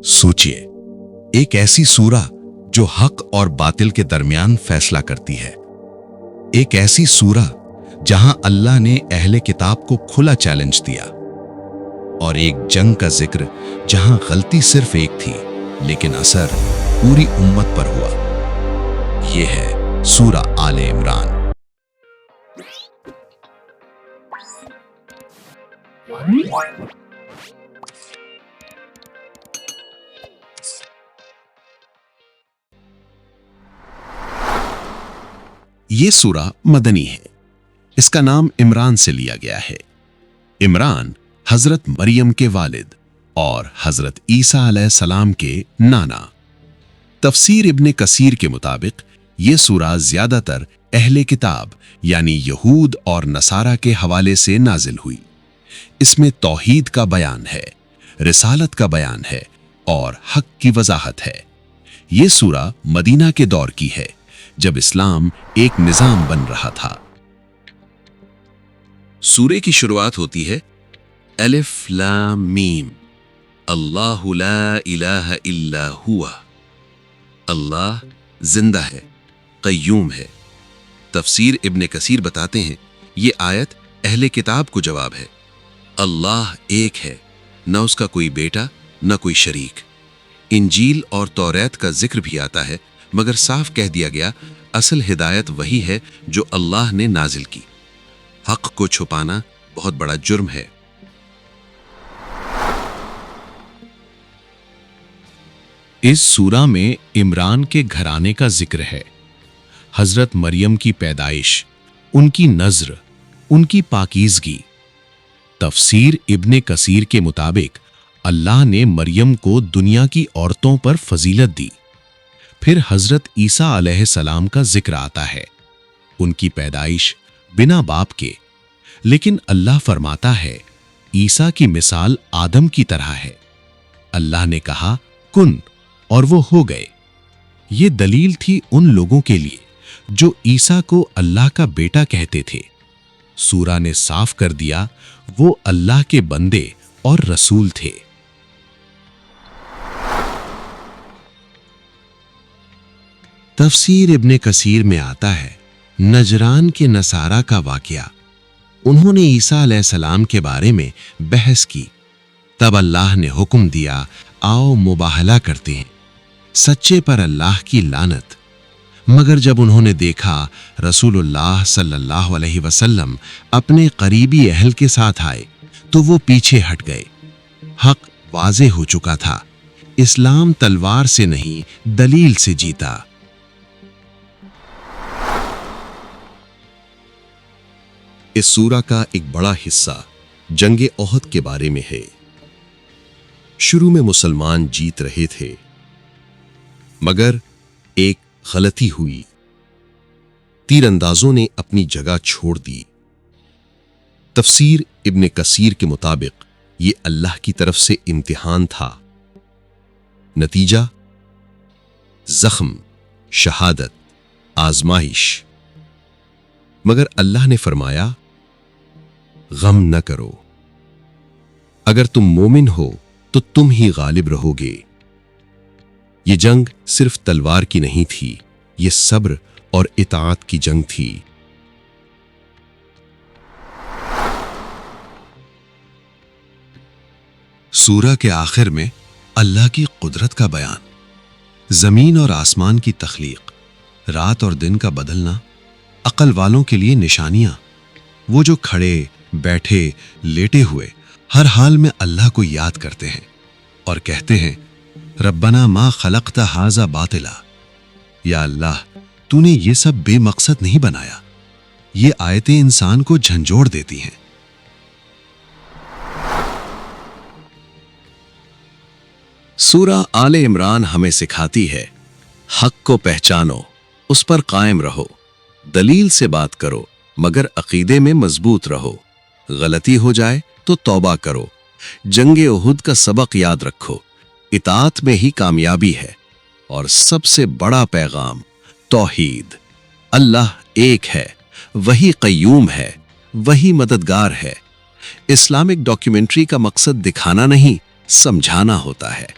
सोचिए, एक ऐसी सूरा जो हक और बातिल के दरमियान फैसला करती है। एक ऐसी सूरा जहां अल्लाह ने अहले किताब को खुला चैलेंज दिया, और एक जंग का जिक्र जहां गलती सिर्फ एक थी लेकिन असर पूरी उम्मत पर हुआ। यह है सूरा आले इमरान। ये सूरा मदनी है। इसका नाम इमरान से लिया गया है। इमरान हजरत मरियम के वालिद और हजरत ईसा अलैहिस्सलाम के नाना। तफसीर इब्ने कसीर के मुताबिक ये सूरा ज्यादातर अहले किताब यानी यहूद और नसारा के हवाले से नाजिल हुई। इसमें तौहीद का बयान है, रिसालत का बयान है और हक की वजाहत है। ये सूरा मदीना के दौर की है जब इस्लाम एक निजाम बन रहा था। सूरे की शुरुआत होती है अलिफ लाम मीम, अल्लाहु ला इलाहा इल्ला हुवा। अल्लाह जिंदा है, कय्यूम है। तफसीर इब्ने कसीर बताते हैं ये आयत अहले किताब को जवाब है। अल्लाह एक है, न उसका कोई बेटा न कोई शरीक। इंजील और तौरात का जिक्र भी आता है, मगर साफ कह दिया गया असल हिदायत वही है जो अल्लाह ने नाजिल की। हक को छुपाना बहुत बड़ा जुर्म है। इस सूरा में इमरान के घराने का जिक्र है। हजरत मरियम की पैदाइश, उनकी नज़्र, उनकी पाकीज़गी। तफसीर इब्ने कसीर के मुताबिक अल्लाह ने मरियम को दुनिया की औरतों पर फजीलत दी। फिर हजरत ईसा अलैहिस्सलाम का जिक्र आता है। उनकी पैदाइश बिना बाप के, लेकिन अल्लाह फरमाता है ईसा की मिसाल आदम की तरह है। अल्लाह ने कहा कुन और वो हो गए। ये दलील थी उन लोगों के लिए जो ईसा को अल्लाह का बेटा कहते थे। सूरा ने साफ कर दिया वो अल्लाह के बंदे और रसूल थे। तफसीर इब्ने कसीर में आता है नजरान के नसारा का वाकया। उन्होंने ईसा अलैहिस्सलाम के बारे में बहस की। तब अल्लाह ने हुक्म दिया आओ मुबाहला करते हैं, सच्चे पर अल्लाह की लानत। मगर जब उन्होंने देखा रसूलुल्लाह सल्लल्लाहु अलैहि वसल्लम अपने करीबी अहल के साथ आए तो वो पीछे हट गए। हक वाज़े हो चुका था। इस्लाम तलवार से नहीं दलील से जीता। इस सूरा का एक बड़ा हिस्सा जंगे ओहद के बारे में है। शुरू में मुसलमान जीत रहे थे, मगर एक गलती हुई। तीरंदाजों ने अपनी जगह छोड़ दी। तफसीर इब्ने कसीर के मुताबिक ये अल्लाह की तरफ से इम्तिहान था। नतीजा जख्म, शहादत, आजमाइश। मगर अल्लाह ने फरमाया गम न करो, अगर तुम मोमिन हो तो तुम ही गालिब रहोगे। ये जंग सिर्फ तलवार की नहीं थी, ये सब्र और इताअत की जंग थी। सूरा के आखिर में अल्लाह की कुदरत का बयान। जमीन और आसमान की तख्लीक, रात और दिन का बदलना, अक्ल वालों के लिए निशानियां। वो जो खड़े बैठे लेटे हुए हर हाल में अल्लाह को याद करते हैं और कहते हैं रब्बना मा खलक़ता हाज़ा बातिला। या अल्लाह, तूने ये सब बेमकसद नहीं बनाया। ये आयतें इंसान को झंझोड़ देती हैं। सूरा आले इमरान हमें सिखाती है हक को पहचानो, उस पर कायम रहो, दलील से बात करो मगर अकीदे में मजबूत रहो। गलती हो जाए तो तौबा करो। जंगे उहुद का सबक याद रखो। इताअत में ही कामयाबी है। और सबसे बड़ा पैगाम तौहीद। अल्लाह एक है, वही कय्यूम है, वही मददगार है। इस्लामिक डॉक्यूमेंट्री का मकसद दिखाना नहीं, समझाना होता है।